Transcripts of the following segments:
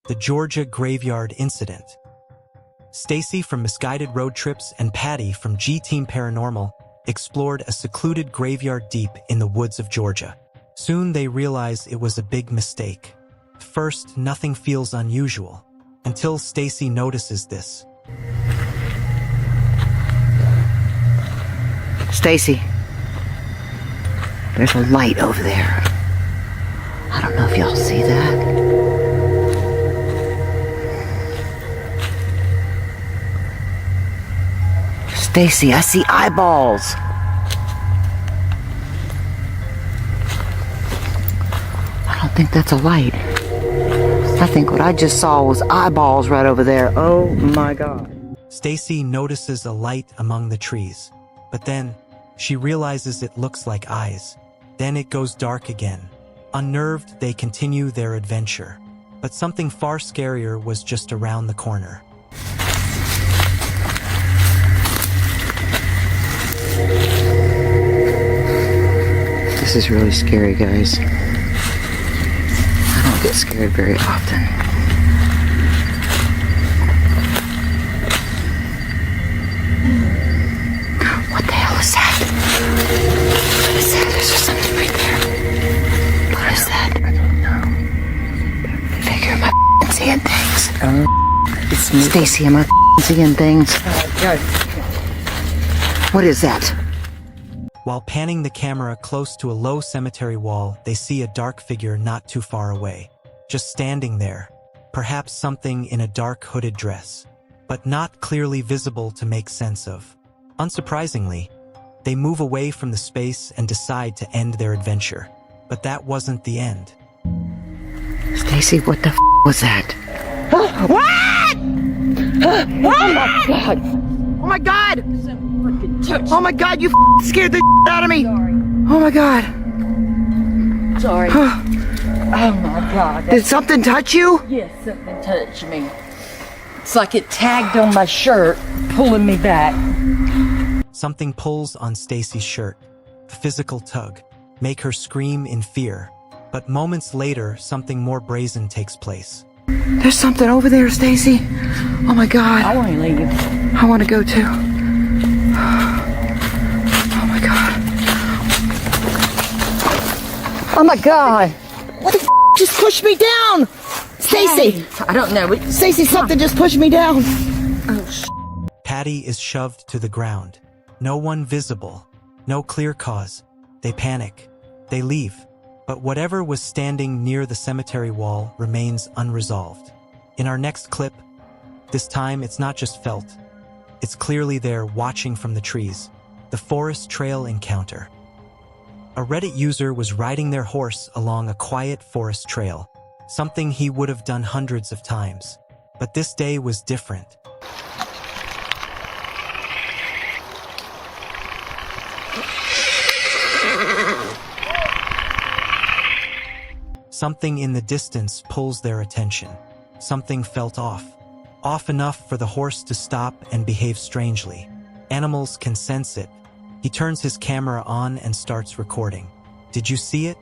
the Georgia graveyard incident. Stacy from Misguided Road Trips and Patty from G-Team Paranormal explored a secluded graveyard deep in the woods of Georgia. Soon they realize it was a big mistake. First, nothing feels unusual, until Stacy notices this. Stacy, there's a light over there. I don't know if y'all see that. Stacy, I see eyeballs. I don't think that's a light. I think what I just saw was eyeballs right over there. Oh my God. Stacy notices a light among the trees, but then she realizes it looks like eyes. Then it goes dark again. Unnerved, they continue their adventure. But something far scarier was just around the corner. This is really scary, guys. I don't get scared very often. What the hell is that? What is that? There's just something right there. What is that? I don't know. Figure, am I seeing things? It's me. Stacy, am I seeing things? God. What is that? While panning the camera close to a low cemetery wall, they see a dark figure not too far away, just standing there, perhaps something in a dark hooded dress, but not clearly visible to make sense of. Unsurprisingly, they move away from the space and decide to end their adventure. But that wasn't the end. Stacy, what the was that? What? Oh my God! Oh my God! Oh my God! You scared the out of me! Sorry. Oh my God! Sorry. Oh my God. Did something touch you? Yes, something touched me. It's like it tagged on my shirt, pulling me back. Something pulls on Stacy's shirt. A physical tug. Make her scream in fear. But moments later, something more brazen takes place. There's something over there, Stacy. Oh my God. I want to leave. I want to go too. Oh my God. Oh my God. What the just pushed me down? Stacy. I don't know. Stacy, something just pushed me down. Patty is shoved to the ground. No one visible. No clear cause. They panic. They leave. But whatever was standing near the cemetery wall remains unresolved. In our next clip, this time it's not just felt. It's clearly there watching from the trees. The forest trail encounter. A Reddit user was riding their horse along a quiet forest trail, something he would have done hundreds of times. But this day was different. Something in the distance pulls their attention. Something felt off. Off enough for the horse to stop and behave strangely. Animals can sense it. He turns his camera on and starts recording. Did you see it?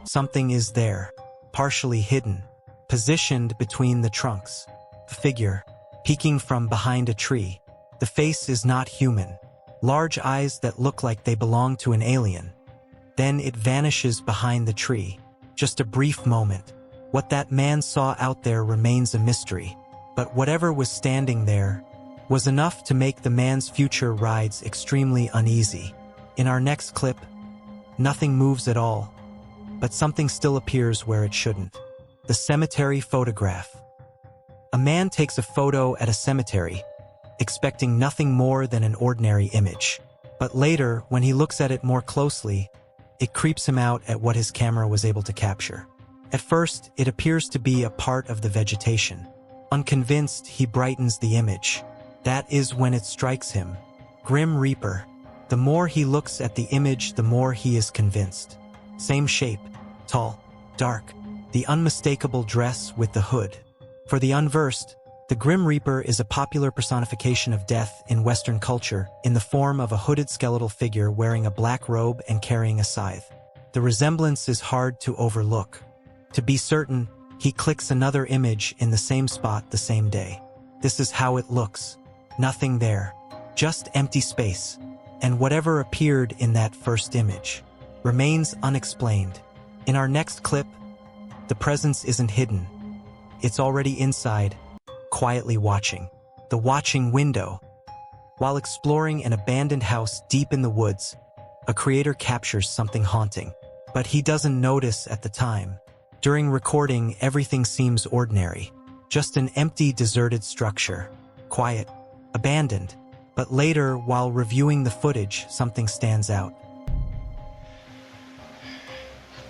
Something is there, partially hidden, positioned between the trunks. A figure, peeking from behind a tree. The face is not human. Large eyes that look like they belong to an alien. Then it vanishes behind the tree. Just a brief moment. What that man saw out there remains a mystery. But whatever was standing there was enough to make the man's future rides extremely uneasy. In our next clip, nothing moves at all, but something still appears where it shouldn't. The cemetery photograph. A man takes a photo at a cemetery, expecting nothing more than an ordinary image. But later, when he looks at it more closely, it creeps him out at what his camera was able to capture. At first, it appears to be a part of the vegetation. Unconvinced, he brightens the image. That is when it strikes him. Grim Reaper. The more he looks at the image, the more he is convinced. Same shape, tall, dark, the unmistakable dress with the hood. For the unversed, the Grim Reaper is a popular personification of death in Western culture in the form of a hooded skeletal figure wearing a black robe and carrying a scythe. The resemblance is hard to overlook. To be certain, He clicks another image in the same spot the same day. This is how it looks. Nothing there. Just empty space. And whatever appeared in that first image remains unexplained. In our next clip, the presence isn't hidden. It's already inside, quietly watching. The watching window. While exploring an abandoned house deep in the woods, a creator captures something haunting. But he doesn't notice at the time. During recording, everything seems ordinary. Just an empty, deserted structure. Quiet. Abandoned. But later, while reviewing the footage, something stands out.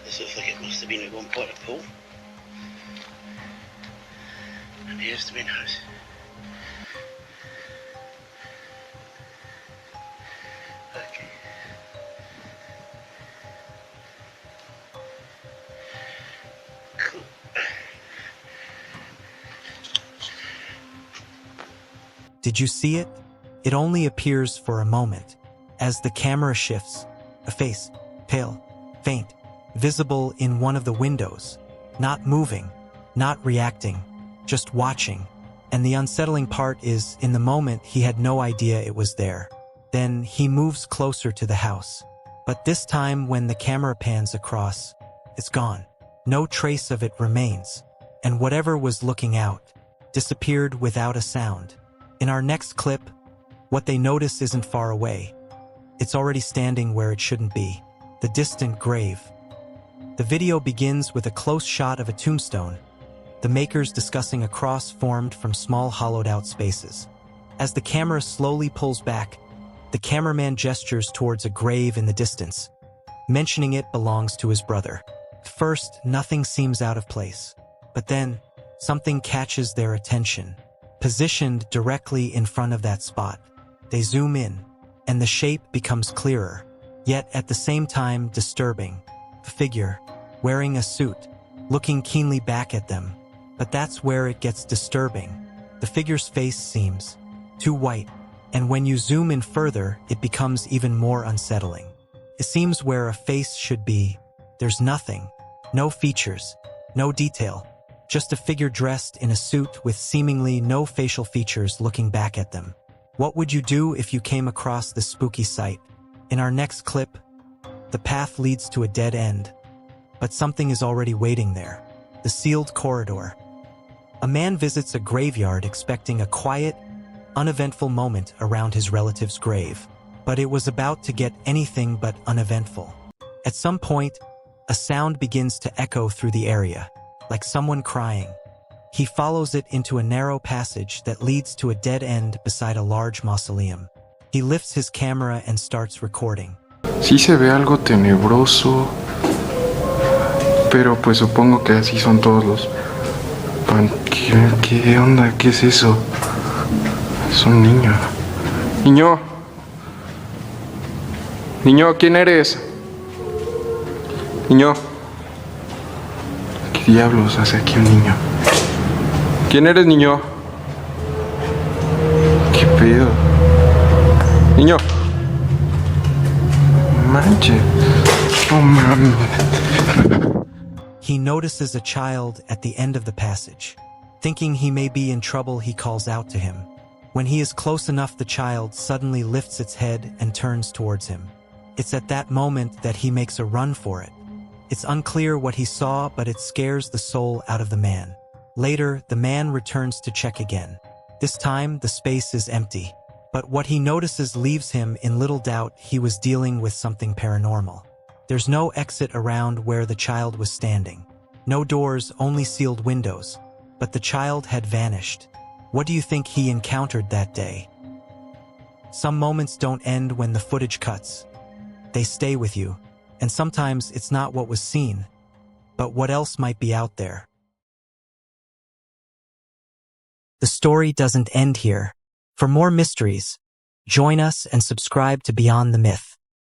This looks like it must have been at one point a pool. And here's the windows. Okay. Cool. Did you see it? It only appears for a moment. As the camera shifts, a face, pale, faint, visible in one of the windows. Not moving, not reacting, just watching. And the unsettling part is, in the moment, he had no idea it was there. Then he moves closer to the house. But this time, when the camera pans across, it's gone. No trace of it remains. And whatever was looking out disappeared without a sound. In our next clip, what they notice isn't far away. It's already standing where it shouldn't be. The distant grave. The video begins with a close shot of a tombstone, the makers discussing a cross formed from small hollowed-out spaces. As the camera slowly pulls back, the cameraman gestures towards a grave in the distance, mentioning it belongs to his brother. First, nothing seems out of place. But then, something catches their attention. Positioned directly in front of that spot, they zoom in, and the shape becomes clearer, yet at the same time disturbing. A figure, wearing a suit, looking keenly back at them. But that's where it gets disturbing. The figure's face seems too white, and when you zoom in further, it becomes even more unsettling. It seems where a face should be, there's nothing, no features, no detail. Just a figure dressed in a suit with seemingly no facial features looking back at them. What would you do if you came across this spooky sight? In our next clip, the path leads to a dead end. But something is already waiting there. The sealed corridor. A man visits a graveyard expecting a quiet, uneventful moment around his relative's grave. But it was about to get anything but uneventful. At some point, a sound begins to echo through the area. Like someone crying. He follows it into a narrow passage that leads to a dead end beside a large mausoleum. He lifts his camera and starts recording. Sí se ve algo tenebroso, pero pues supongo que así son todos los... ¿Qué onda? ¿Qué es eso? Es un niño. Niño. Niño, ¿quién eres? Niño. ¿Qué diablos hace aquí un niño? ¿Quién eres, niño? ¿Qué pedo? Niño. Manche. Oh, mames. He notices a child at the end of the passage. Thinking he may be in trouble, he calls out to him. When he is close enough, the child suddenly lifts its head and turns towards him. It's at that moment that he makes a run for it. It's unclear what he saw, but it scares the soul out of the man. Later, the man returns to check again. This time, the space is empty. But what he notices leaves him in little doubt he was dealing with something paranormal. There's no exit around where the child was standing. No doors, only sealed windows. But the child had vanished. What do you think he encountered that day? Some moments don't end when the footage cuts. They stay with you. And sometimes it's not what was seen, but what else might be out there. The story doesn't end here. For more mysteries, join us and subscribe to Beyond the Myth.